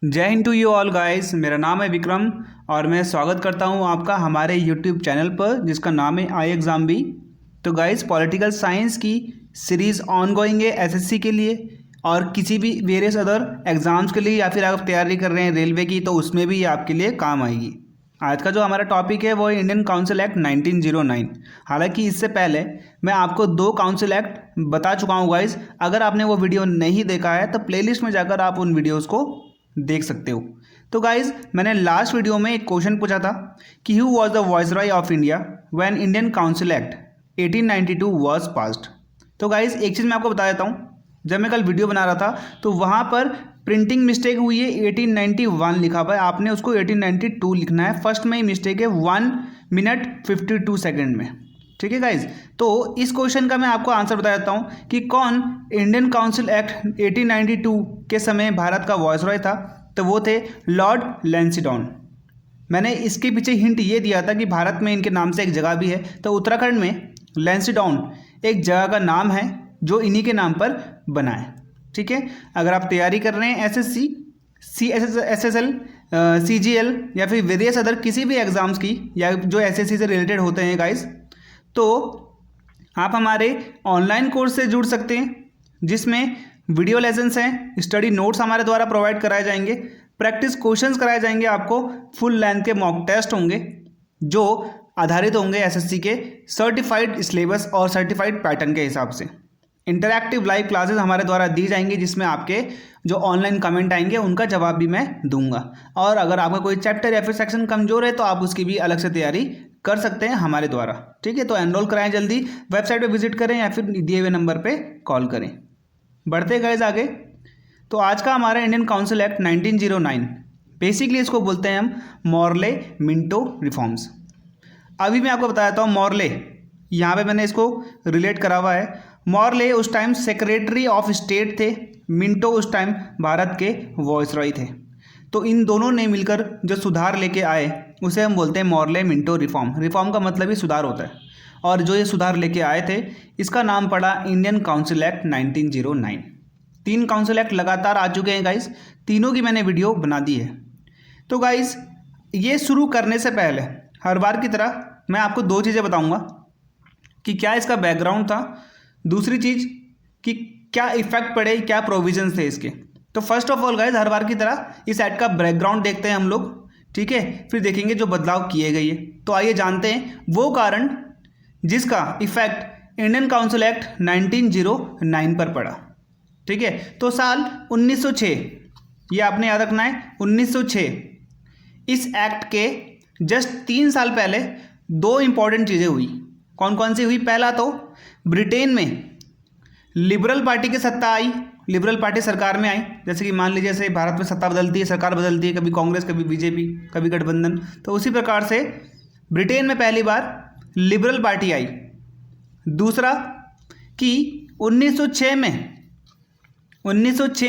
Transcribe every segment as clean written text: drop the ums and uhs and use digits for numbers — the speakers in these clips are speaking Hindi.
जय हिंद टू यू ऑल गाइस। मेरा नाम है विक्रम और मैं स्वागत करता हूं आपका हमारे यूट्यूब चैनल पर जिसका नाम है आई एग्ज़ाम भी। तो गाइस, पॉलिटिकल साइंस की सीरीज़ ऑन गोइंग है एसएससी के लिए और किसी भी वेरियस अदर एग्ज़ाम्स के लिए, या फिर आप तैयारी कर रहे हैं रेलवे की तो उसमें भी ये आपके लिए काम आएगी। आज का जो हमारा टॉपिक है वो है इंडियन काउंसिल एक्ट 1909। हालांकि इससे पहले मैं आपको दो काउंसिल एक्ट बता चुका हूँ गाइस। अगर आपने वो वीडियो नहीं देखा है तो प्लेलिस्ट में जाकर आप उन वीडियोज़ को देख सकते हो। तो गाइज, मैंने लास्ट वीडियो में एक क्वेश्चन पूछा था कि who was the viceroy of India when Indian council act 1892 was passed. तो गाइज, एक चीज़ मैं आपको बता देता हूँ। जब मैं कल वीडियो बना रहा था तो वहाँ पर प्रिंटिंग मिस्टेक हुई है, 1891 लिखा हुआ है, आपने उसको 1892 लिखना है। फर्स्ट में ही मिस्टेक है 1 मिनट 52 सेकेंड में। ठीक है गाइज, तो इस क्वेश्चन का मैं आपको आंसर बता देता हूँ कि कौन इंडियन काउंसिल एक्ट 1892 के समय भारत का वाइसरॉय था। तो वो थे लॉर्ड लैंसडाउन। मैंने इसके पीछे हिंट ये दिया था कि भारत में इनके नाम से एक जगह भी है। तो उत्तराखंड में लैंसडाउन एक जगह का नाम है जो इन्हीं के नाम पर बना है। ठीक है, अगर आप तैयारी कर रहे हैं एसएससी, एसएसएल, सीजीएल या फिर वेरियस अदर किसी भी एग्जाम्स की, या जो एसएससी से रिलेटेड होते हैं गाइस, तो आप हमारे ऑनलाइन कोर्स से जुड़ सकते हैं जिसमें वीडियो लेसन्स हैं, स्टडी नोट्स हमारे द्वारा प्रोवाइड कराए जाएंगे, प्रैक्टिस क्वेश्चंस कराए जाएंगे, आपको फुल लेंथ के मॉक टेस्ट होंगे जो आधारित होंगे एसएससी के सर्टिफाइड सिलेबस और सर्टिफाइड पैटर्न के हिसाब से। इंटरैक्टिव लाइव क्लासेस हमारे द्वारा दी जाएंगी जिसमें आपके जो ऑनलाइन कमेंट आएंगे उनका जवाब भी मैं दूंगा। और अगर आपका कोई चैप्टर या फिर सेक्शन कमजोर है तो आप उसकी भी अलग से तैयारी कर सकते हैं हमारे द्वारा। ठीक है, तो एनरोल कराएं जल्दी, वेबसाइट पे विजिट करें या फिर दिए हुए नंबर पे कॉल करें। बढ़ते गए आगे। तो आज का हमारा इंडियन काउंसिल एक्ट 1909, बेसिकली इसको बोलते हैं हम मॉर्ले मिंटो रिफॉर्म्स। अभी मैं आपको बताता हूँ मॉर्ले, यहाँ पे मैंने इसको रिलेट करा हुआ है। मॉर्ले उस टाइम सेक्रेटरी ऑफ स्टेट थे, मिंटो उस टाइम भारत के वाइसरॉय थे। तो इन दोनों ने मिलकर जो सुधार लेके आए उसे हम बोलते हैं मॉर्ले मिंटो रिफॉर्म। रिफॉर्म का मतलब ही सुधार होता है, और जो ये सुधार लेके आए थे इसका नाम पड़ा Indian council act 1909। 3 council act लगातार आ चुके हैं गाइस, तीनों की मैंने वीडियो बना दी है। तो गाइस, ये शुरू करने से पहले हर बार की तरह मैं आपको 2 चीज़ें बताऊंगा कि क्या इसका बैकग्राउंड था, दूसरी चीज़ कि क्या इफेक्ट पड़े, क्या प्रोविजंस थे इसके। तो फर्स्ट ऑफ ऑल गाइस, हर बार की तरह इस एक्ट का बैकग्राउंड देखते हैं हम लोग। ठीक है, फिर देखेंगे जो बदलाव किए गए। तो आइए जानते हैं वो कारण जिसका इफेक्ट इंडियन काउंसिल एक्ट 1909 पर पड़ा। ठीक है, तो साल 1906, ये आपने याद रखना है, 1906। इस एक्ट के जस्ट 3 साल पहले 2 इंपॉर्टेंट चीज़ें हुई। कौन कौन सी हुई? पहला तो ब्रिटेन में लिबरल पार्टी की सत्ता आई, लिबरल पार्टी सरकार में आई। जैसे कि मान लीजिए जैसे भारत में सत्ता बदलती है, सरकार बदलती है, कभी कांग्रेस, कभी बीजेपी, कभी गठबंधन, तो उसी प्रकार से ब्रिटेन में पहली बार लिबरल पार्टी आई। दूसरा कि 1906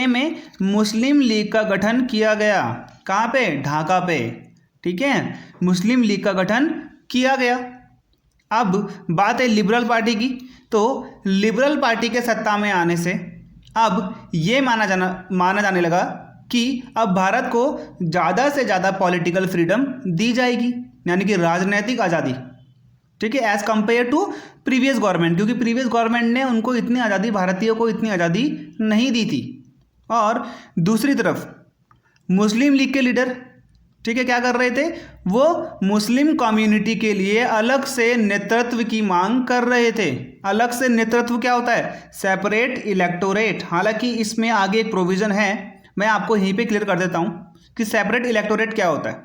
में मुस्लिम लीग का गठन किया गया। कहाँ पे? ढाका पे। ठीक है, मुस्लिम लीग का गठन किया गया। अब बात है लिबरल पार्टी की, तो लिबरल पार्टी के सत्ता में आने से अब ये माना जाने लगा कि अब भारत को ज़्यादा से ज़्यादा पॉलिटिकल फ्रीडम दी जाएगी, यानी कि राजनीतिक आज़ादी। ठीक है, as compare to previous government, क्योंकि प्रीवियस गवर्नमेंट ने उनको इतनी आज़ादी, भारतीयों को इतनी आज़ादी नहीं दी थी। और दूसरी तरफ मुस्लिम लीग के लीडर, ठीक है, क्या कर रहे थे? वो मुस्लिम कम्युनिटी के लिए अलग से नेतृत्व की मांग कर रहे थे। अलग से नेतृत्व क्या होता है? Separate electorate. हालांकि इसमें आगे एक प्रोविज़न है, मैं आपको यहीं पे क्लियर कर देता हूँ कि सेपरेट इलेक्टोरेट क्या होता है।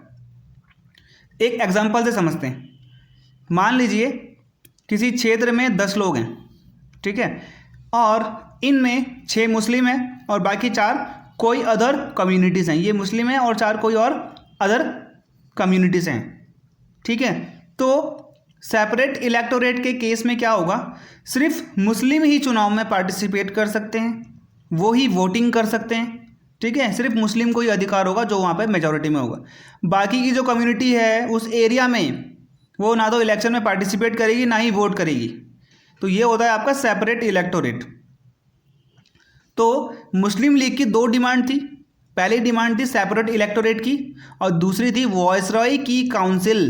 एक एग्जांपल से समझते हैं। मान लीजिए किसी क्षेत्र में 10 लोग हैं, ठीक है, और इनमें 6 मुस्लिम हैं और बाकी 4 कोई अदर कम्युनिटीज़ हैं। ये मुस्लिम हैं और 4 कोई और अदर कम्युनिटीज़ हैं। ठीक है, तो सेपरेट इलेक्टोरेट के केस में क्या होगा? सिर्फ मुस्लिम ही चुनाव में पार्टिसिपेट कर सकते हैं, वो ही वोटिंग कर सकते हैं। ठीक है, सिर्फ मुस्लिम को ही अधिकार होगा जो वहाँ पे मेजॉरिटी में होगा। बाकी की जो कम्युनिटी है उस एरिया में वो ना तो इलेक्शन में पार्टिसिपेट करेगी ना ही वोट करेगी। तो ये होता है आपका सेपरेट इलेक्टोरेट। तो मुस्लिम लीग की 2 डिमांड थी। पहली डिमांड थी सेपरेट इलेक्टोरेट की, और दूसरी थी वॉइसरॉय की काउंसिल,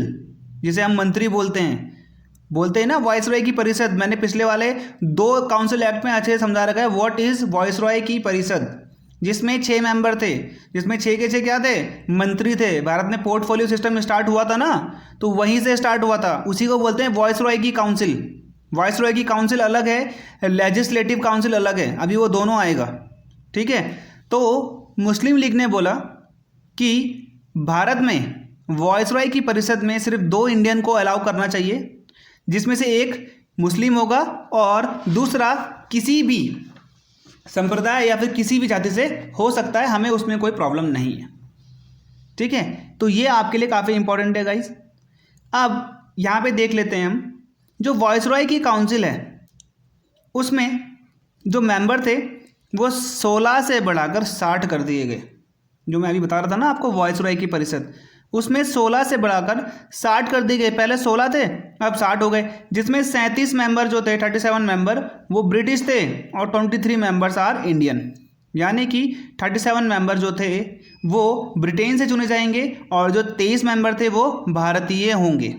जिसे हम मंत्री बोलते हैं ना, वॉइसरॉय की परिषद। मैंने पिछले वाले 2 काउंसिल एक्ट में अच्छे से समझा रखा है व्हाट इज वॉइसरॉय की परिषद, जिसमें 6 मेंबर थे, जिसमें 6 के 6 क्या थे, मंत्री थे। भारत में पोर्टफोलियो सिस्टम स्टार्ट हुआ था ना, तो वहीं से स्टार्ट हुआ था, उसी को बोलते हैं वॉइसरॉय की काउंसिल। वॉइसरॉय की काउंसिल अलग है, लेजिस्लेटिव काउंसिल अलग है, अभी वो दोनों आएगा, ठीक है। तो मुस्लिम लीग ने बोला कि भारत में वॉइसरॉय की परिषद में सिर्फ 2 इंडियन को अलाउ करना चाहिए, जिसमें से एक मुस्लिम होगा और दूसरा किसी भी संप्रदाय या फिर किसी भी जाति से हो सकता है, हमें उसमें कोई प्रॉब्लम नहीं है, ठीक है। तो ये आपके लिए काफ़ी इंपॉर्टेंट है गाइस। अब यहाँ पे देख लेते हैं हम, जो वॉइसरॉय की काउंसिल है उसमें जो मेंबर थे वो 16 से बढ़ाकर 60 कर दिए गए। जो मैं अभी बता रहा था ना आपको वॉइसरॉय की परिषद, उसमें 16 से बढ़ाकर 60 कर दिए गए। पहले 16 थे, अब 60 हो गए, जिसमें 37 मेंबर जो थे, 37 मेंबर वो ब्रिटिश थे और 23 मेंबर्स आर इंडियन। यानी कि 37 मेंबर जो थे वो ब्रिटेन से चुने जाएंगे और जो 23 मेंबर थे वो भारतीय होंगे।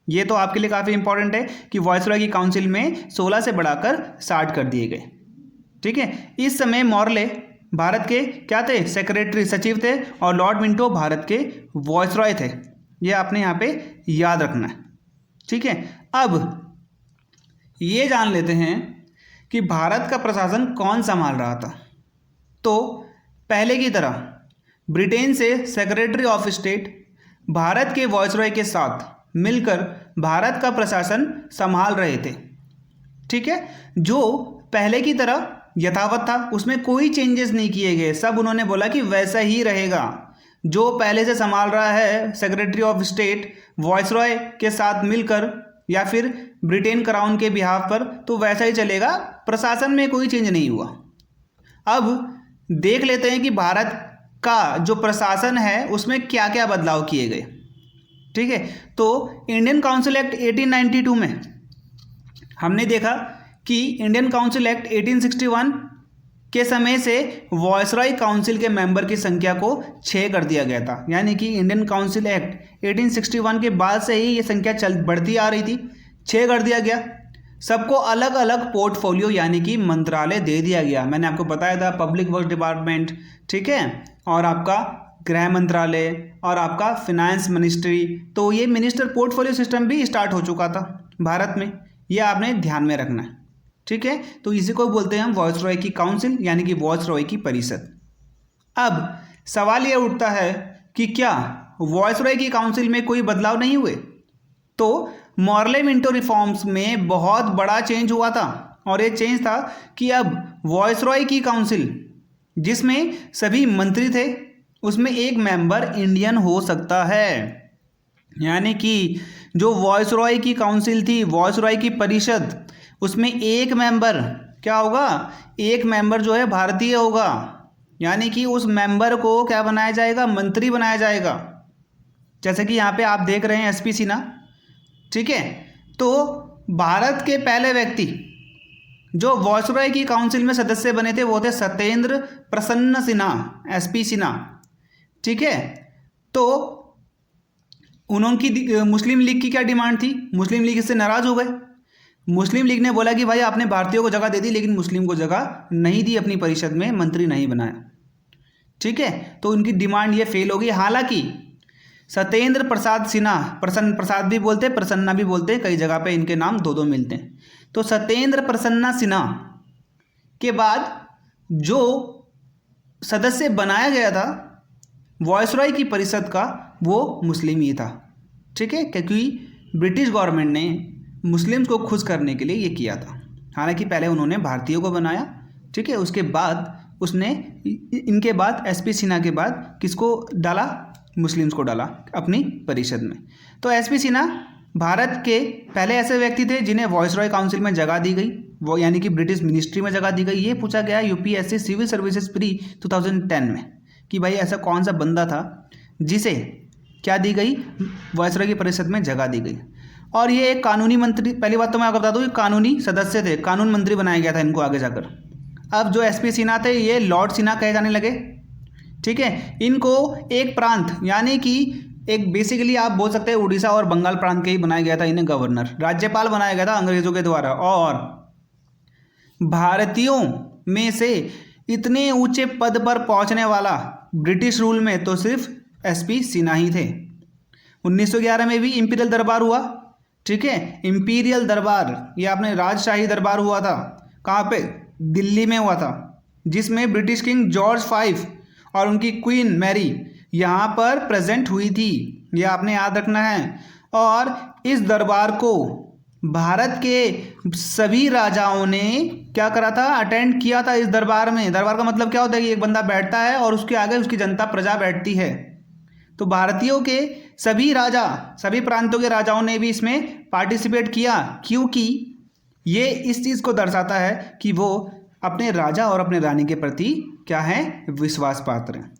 ये तो आपके लिए काफ़ी इंपॉर्टेंट है कि वॉइसरॉय की काउंसिल में 16 से बढ़ाकर 60 कर दिए गए, ठीक है। इस समय मॉर्ले भारत के क्या थे, सेक्रेटरी सचिव थे, और लॉर्ड मिंटो भारत के वॉइसरॉय थे। ये आपने यहाँ पे याद रखना है, ठीक है। अब ये जान लेते हैं कि भारत का प्रशासन कौन संभाल रहा था। तो पहले की तरह ब्रिटेन से सेक्रेटरी ऑफ स्टेट भारत के वॉइसरॉय के साथ मिलकर भारत का प्रशासन संभाल रहे थे, ठीक है। जो पहले की तरह यथावत था, उसमें कोई चेंजेस नहीं किए गए, सब उन्होंने बोला कि वैसा ही रहेगा। जो पहले से संभाल रहा है सेक्रेटरी ऑफ स्टेट वॉइसरॉय के साथ मिलकर या फिर ब्रिटेन क्राउन के बिहाफ पर, तो वैसा ही चलेगा, प्रशासन में कोई चेंज नहीं हुआ। अब देख लेते हैं कि भारत का जो प्रशासन है उसमें क्या क्या बदलाव किए गए, ठीक है। तो इंडियन काउंसिल एक्ट 1892 में हमने देखा कि इंडियन काउंसिल एक्ट 1861 के समय से वॉइसरॉय काउंसिल के मेंबर की संख्या को 6 कर दिया गया था। यानी कि इंडियन काउंसिल एक्ट 1861 के बाद से ही ये संख्या बढ़ती आ रही थी, 6 कर दिया गया। सबको अलग अलग पोर्टफोलियो यानी कि मंत्रालय दे दिया गया। मैंने आपको बताया था पब्लिक वर्क डिपार्टमेंट, ठीक है, और आपका गृह मंत्रालय और आपका फिनेंस मिनिस्ट्री। तो ये मिनिस्टर पोर्टफोलियो सिस्टम भी स्टार्ट हो चुका था भारत में, ये आपने ध्यान में रखना है, ठीक है। तो इसी को बोलते हैं हम वॉइसरॉय की काउंसिल यानी कि वॉइसरॉय की परिषद। अब सवाल ये उठता है कि क्या वॉइसरॉय की काउंसिल में कोई बदलाव नहीं हुए? तो मॉर्ले मिंटो रिफॉर्म्स में बहुत बड़ा चेंज हुआ था, और ये चेंज था कि अब वॉइसरॉय की काउंसिल जिसमें सभी मंत्री थे उसमें एक मेंबर इंडियन हो सकता है। यानी कि जो वॉइसरॉय की काउंसिल थी, वॉइसरॉय की परिषद, उसमें एक मेंबर क्या होगा, एक मेंबर जो है भारतीय होगा। यानी कि उस मेंबर को क्या बनाया जाएगा, मंत्री बनाया जाएगा। जैसे कि यहाँ पे आप देख रहे हैं एसपी सिन्हा, ठीक है। तो भारत के पहले व्यक्ति जो वॉइसरॉय की काउंसिल में सदस्य बने थे वो थे सत्येंद्र प्रसन्न सिन्हा, एसपी सिन्हा, ठीक है। तो उनकी मुस्लिम लीग की क्या डिमांड थी? मुस्लिम लीग इससे नाराज हो गए। मुस्लिम लीग ने बोला कि भाई आपने भारतीयों को जगह दे दी लेकिन मुस्लिम को जगह नहीं दी, अपनी परिषद में मंत्री नहीं बनाया, ठीक है। तो उनकी डिमांड ये फेल हो गई। हालांकि सत्येंद्र प्रसाद सिन्हा, प्रसन्न प्रसाद भी बोलते, प्रसन्ना भी बोलते, कई जगह पे इनके नाम दो दो मिलते हैं। तो सत्येंद्र प्रसन्ना सिन्हा के बाद जो सदस्य बनाया गया था वॉइसरॉय की परिषद का वो मुस्लिम ही था, ठीक है, क्योंकि ब्रिटिश गवर्नमेंट ने मुस्लिम्स को खुश करने के लिए ये किया था। हालांकि पहले उन्होंने भारतीयों को बनाया, ठीक है, उसके बाद उसने इनके बाद एसपी सिन्हा के बाद किसको डाला, मुस्लिम्स को डाला अपनी परिषद में। तो एसपी सिन्हा भारत के पहले ऐसे व्यक्ति थे जिन्हें वॉइसरॉय काउंसिल में जगह दी गई, वो यानी कि ब्रिटिश मिनिस्ट्री में जगह दी गई। ये पूछा गया यूपीएससी सिविल सर्विसेज प्री 2010 में कि भाई ऐसा कौन सा बंदा था जिसे क्या दी गई, वॉइसरॉय की परिषद में जगह दी गई। और ये एक कानूनी मंत्री, पहली बात तो मैं आपको बता दूँ, ये कानूनी सदस्य थे, कानून मंत्री बनाया गया था इनको आगे जाकर। अब जो एसपी सिन्हा थे ये लॉर्ड सिन्हा कहे जाने लगे, ठीक है। इनको एक प्रांत यानी कि एक बेसिकली आप बोल सकते हैं उड़ीसा और बंगाल प्रांत के ही बनाया गया था, इन्हें गवर्नर राज्यपाल बनाया गया था अंग्रेजों के द्वारा। और भारतीयों में से इतने ऊंचे पद पर पहुंचने वाला ब्रिटिश रूल में तो सिर्फ एसपी सिन्हा ही थे। 1911 में भी इंपीरियल दरबार हुआ, ठीक है। इंपीरियल दरबार ये आपने राजशाही दरबार हुआ था, कहाँ पे? दिल्ली में हुआ था, जिसमें ब्रिटिश किंग जॉर्ज V और उनकी क्वीन मैरी यहाँ पर प्रेजेंट हुई थी, ये आपने याद रखना है। और इस दरबार को भारत के सभी राजाओं ने क्या करा था? अटेंड किया था इस दरबार में। दरबार का मतलब क्या होता है कि एक बंदा बैठता है और उसके आगे उसकी जनता प्रजा बैठती है। तो भारतीयों के सभी राजा, सभी प्रांतों के राजाओं ने भी इसमें पार्टिसिपेट किया, क्योंकि ये इस चीज़ को दर्शाता है कि वो अपने राजा और अपने रानी के प्रति क्या है? विश्वास पात्र हैं,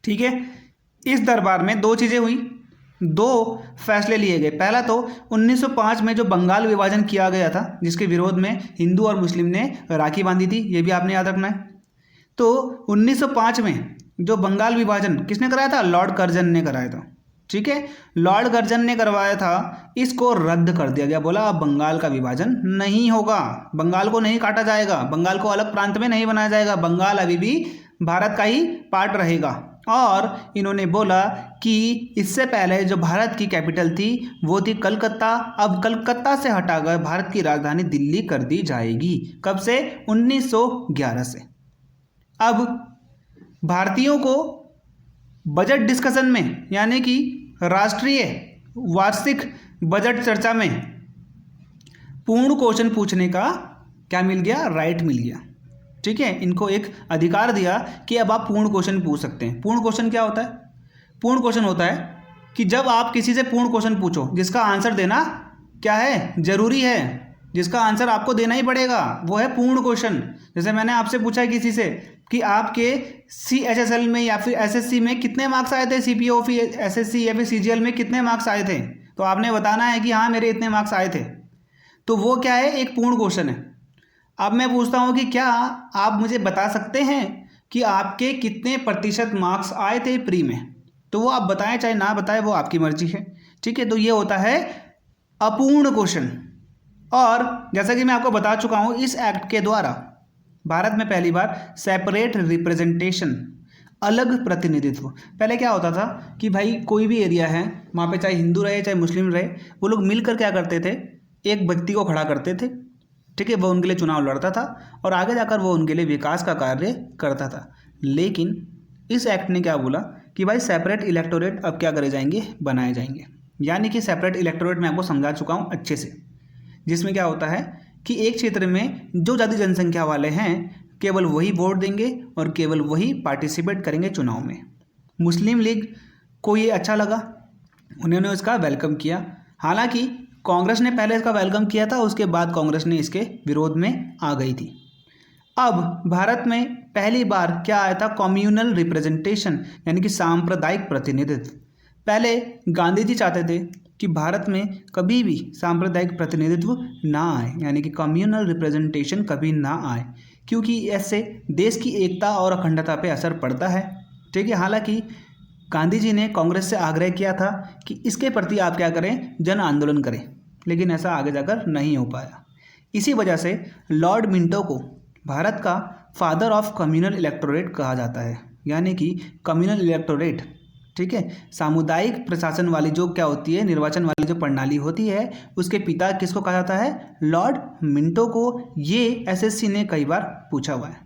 ठीक है। इस दरबार में दो चीज़ें हुई, दो फैसले लिए गए। पहला तो 1905 में जो बंगाल विभाजन किया गया था, जिसके विरोध में हिंदू और मुस्लिम ने राखी बांधी थी, ये भी आपने याद रखना है। तो 1905 में जो बंगाल विभाजन किसने कराया था? लॉर्ड कर्जन ने कराया था, ठीक है। लॉर्ड कर्जन ने करवाया था, इसको रद्द कर दिया गया। बोला अब बंगाल का विभाजन नहीं होगा, बंगाल को नहीं काटा जाएगा, बंगाल को अलग प्रांत में नहीं बनाया जाएगा, बंगाल अभी भी भारत का ही पार्ट रहेगा। और इन्होंने बोला कि इससे पहले जो भारत की कैपिटल थी वो थी कलकत्ता, अब कलकत्ता से हटाकर भारत की राजधानी दिल्ली कर दी जाएगी। कब से? 1911 से। अब भारतीयों को बजट डिस्कशन में यानी कि राष्ट्रीय वार्षिक बजट चर्चा में पूर्ण क्वेश्चन पूछने का क्या मिल गया? राइट मिल गया, ठीक है। इनको एक अधिकार दिया कि अब आप पूर्ण क्वेश्चन पूछ सकते हैं। पूर्ण क्वेश्चन क्या होता है? पूर्ण क्वेश्चन होता है कि जब आप किसी से पूर्ण क्वेश्चन पूछो जिसका आंसर देना क्या है? जरूरी है, जिसका आंसर आपको देना ही पड़ेगा, वो है पूर्ण क्वेश्चन। जैसे मैंने आपसे पूछा है किसी से कि आपके CHSL में या फिर SSC में कितने मार्क्स आए थे, CPO फिर SSC या फिर CGL में कितने मार्क्स आए थे, तो आपने बताना है कि हाँ मेरे इतने मार्क्स आए थे। तो वो क्या है? एक पूर्ण क्वेश्चन है। अब मैं पूछता हूँ कि क्या आप मुझे बता सकते हैं कि आपके कितने प्रतिशत मार्क्स आए थे प्री में? तो वो आप बताएं चाहे ना बताएं, वो आपकी मर्जी है, ठीक है। तो ये होता है अपूर्ण क्वेश्चन। और जैसा कि मैं आपको बता चुका हूँ, इस एक्ट के द्वारा भारत में पहली बार सेपरेट रिप्रेजेंटेशन, अलग प्रतिनिधित्व। पहले क्या होता था कि भाई कोई भी एरिया है, वहाँ पे चाहे हिंदू रहे चाहे मुस्लिम रहे, वो लोग मिलकर क्या करते थे? एक व्यक्ति को खड़ा करते थे, ठीक है। वो उनके लिए चुनाव लड़ता था और आगे जाकर वो उनके लिए विकास का कार्य करता था। लेकिन इस एक्ट ने क्या बोला कि भाई सेपरेट इलेक्टोरेट अब क्या करे जाएंगे? बनाए जाएंगे। यानी कि सेपरेट इलेक्टोरेट मैं आपको समझा चुका हूँ अच्छे से, जिसमें क्या होता है कि एक क्षेत्र में जो ज़्यादा जनसंख्या वाले हैं केवल वही वोट देंगे और केवल वही पार्टिसिपेट करेंगे चुनाव में। मुस्लिम लीग को ये अच्छा लगा, उन्होंने इसका वेलकम किया। हालांकि कांग्रेस ने पहले इसका वेलकम किया था, उसके बाद कांग्रेस ने इसके विरोध में आ गई थी। अब भारत में पहली बार क्या आया था? कम्युनल रिप्रेजेंटेशन, यानी कि सांप्रदायिक प्रतिनिधित्व। पहले गांधी जी चाहते थे कि भारत में कभी भी सांप्रदायिक प्रतिनिधित्व ना आए, यानी कि कम्युनल रिप्रेजेंटेशन कभी ना आए, क्योंकि ऐसे देश की एकता और अखंडता पे असर पड़ता है, ठीक है। हालांकि गांधी जी ने कांग्रेस से आग्रह किया था कि इसके प्रति आप क्या करें? जन आंदोलन करें, लेकिन ऐसा आगे जाकर नहीं हो पाया। इसी वजह से लॉर्ड मिंटो को भारत का फादर ऑफ कम्युनल इलेक्टोरेट कहा जाता है। यानी कि कम्युनल इलेक्टोरेट, ठीक है, सामुदायिक प्रशासन वाली जो क्या होती है, निर्वाचन वाली जो प्रणाली होती है, उसके पिता किसको कहा जाता है? लॉर्ड मिंटो को। ये SSC ने कई बार पूछा हुआ है।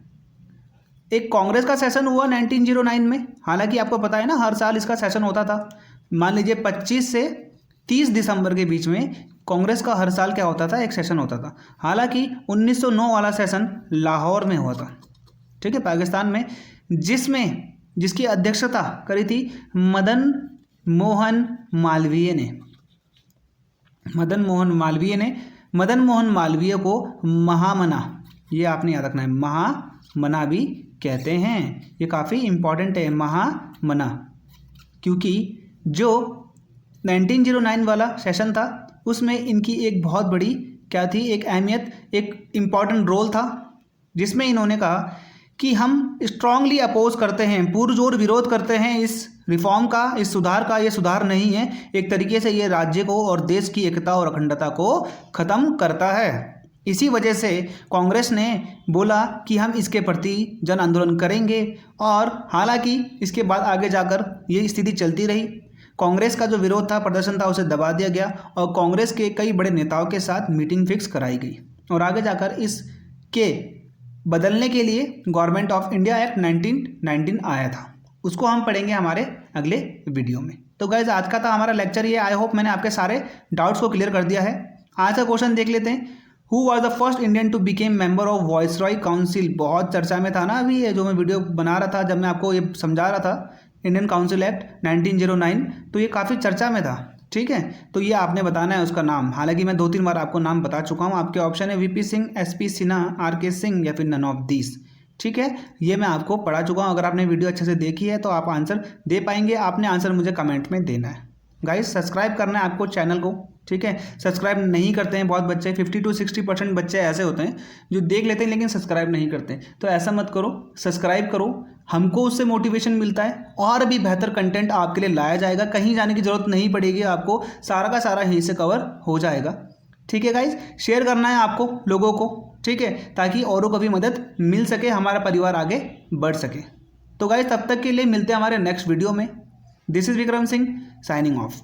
एक कांग्रेस का सेशन हुआ 1909 में। हालांकि आपको पता है ना, हर साल इसका सेशन होता था। मान लीजिए 25 से 30 दिसंबर के बीच में कांग्रेस का हर साल क्या होता था? एक सेशन होता था। हालांकि 1909 वाला सेशन लाहौर में हुआ था, ठीक है, पाकिस्तान में, जिसकी अध्यक्षता करी थी मदन मोहन मालवीय ने। मदन मोहन मालवीय को महामना, ये आपने याद रखना है, महामना भी कहते हैं। ये काफ़ी इम्पॉर्टेंट है, महामना, क्योंकि जो 1909 वाला सेशन था उसमें इनकी एक बहुत बड़ी क्या थी? एक अहमियत, एक इम्पॉर्टेंट रोल था, जिसमें इन्होंने कहा कि हम स्ट्रांगली अपोज करते हैं, पुरजोर विरोध करते हैं इस रिफॉर्म का, इस सुधार का। ये सुधार नहीं है, एक तरीके से ये राज्य को और देश की एकता और अखंडता को ख़त्म करता है। इसी वजह से कांग्रेस ने बोला कि हम इसके प्रति जन आंदोलन करेंगे, और हालांकि इसके बाद आगे जाकर ये स्थिति चलती रही। कांग्रेस का जो विरोध था, प्रदर्शन था, उसे दबा दिया गया और कांग्रेस के कई बड़े नेताओं के साथ मीटिंग फिक्स कराई गई और आगे जाकर इसके बदलने के लिए गवर्नमेंट ऑफ इंडिया एक्ट 1919 आया था। उसको हम पढ़ेंगे हमारे अगले वीडियो में। तो गाइज आज का था हमारा लेक्चर ये। आई होप मैंने आपके सारे डाउट्स को क्लियर कर दिया है। आज का क्वेश्चन देख लेते हैं। Who was the first Indian to became member of viceroy council? बहुत चर्चा में था ना अभी ये जो मैं वीडियो बना रहा था, जब मैं आपको ये समझा रहा था इंडियन काउंसिल एक्ट 1909, तो ये काफ़ी चर्चा में था। ठीक है, तो ये आपने बताना है उसका नाम। हालांकि मैं 2-3 बार आपको नाम बता चुका हूँ। आपके ऑप्शन है V P Singh, S P Sinha, R K Singh या फिर नन ऑफ दिस। ठीक है, ये मैं आपको पढ़ा चुका हूँ। अगर आपने वीडियो अच्छे से देखी है तो आप आंसर दे पाएंगे। आपने आंसर मुझे कमेंट में देना है। गाइस सब्सक्राइब करना है आपको चैनल को। ठीक है, सब्सक्राइब नहीं करते हैं बहुत बच्चे, 50-60% बच्चे ऐसे होते हैं जो देख लेते हैं लेकिन सब्सक्राइब नहीं करते। तो ऐसा मत करो, सब्सक्राइब करो। हमको उससे मोटिवेशन मिलता है और भी बेहतर कंटेंट आपके लिए लाया जाएगा। कहीं जाने की ज़रूरत नहीं पड़ेगी आपको, सारा का सारा यहीं से कवर हो जाएगा। ठीक है गाइज, शेयर करना है आपको लोगों को। ठीक है, ताकि औरों को भी मदद मिल सके, हमारा परिवार आगे बढ़ सके। तो गाइज तब तक के लिए मिलते हैं हमारे नेक्स्ट वीडियो में। This is Vikram Singh signing off.